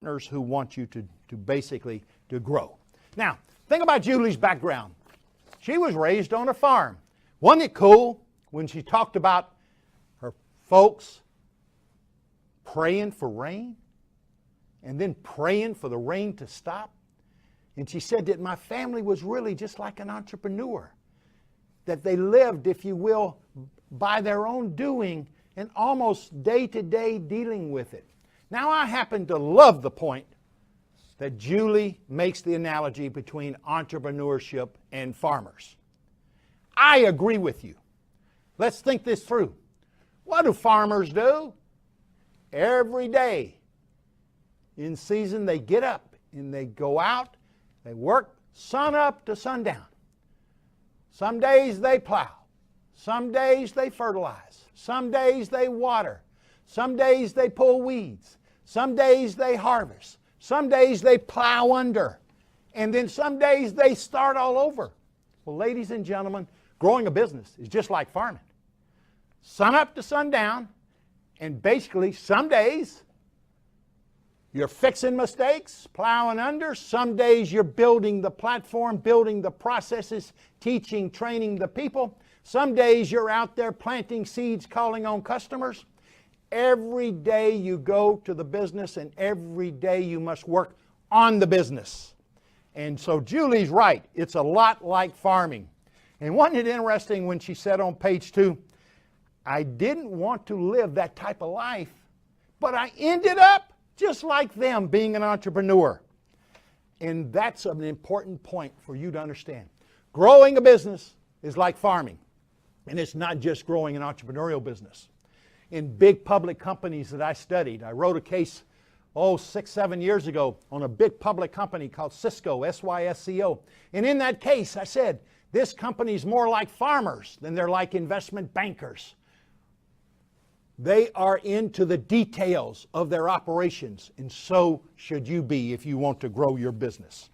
partners who want you to basically to grow. Now, think about Julie's background. She was raised on a farm. Wasn't it cool when she talked about her folks praying for rain and then praying for the rain to stop? And she said that my family was really just like an entrepreneur, that they lived, if you will, by their own doing and almost day to day dealing with it. Now, I happen to love the point that Julie makes the analogy between entrepreneurship and farmers. I agree with you. Let's think this through. What do farmers do? Every day in season they get up and they go out, they work sun up to sundown. Some days they plow. Some days they fertilize. Some days they water. Some days they pull weeds. Some days they harvest. Some days they plow under. And then some days they start all over. Well, ladies and gentlemen, growing a business is just like farming. Sun up to sundown, and basically some days you're fixing mistakes, plowing under. Some days you're building the platform, building the processes, teaching, training the people. Some days you're out there planting seeds, calling on customers. Every day you go to the business, and every day you must work on the business. And so Julie's right. It's a lot like farming. And wasn't it interesting when she said on page 2, I didn't want to live that type of life, but I ended up just like them, being an entrepreneur. And that's an important point for you to understand. Growing a business is like farming. And it's not just growing an entrepreneurial business. In big public companies that I studied, I wrote a case, 6-7 years ago on a big public company called Cisco, S-Y-S-C-O. And in that case, I said, this company is more like farmers than they're like investment bankers. They are into the details of their operations, and so should you be if you want to grow your business.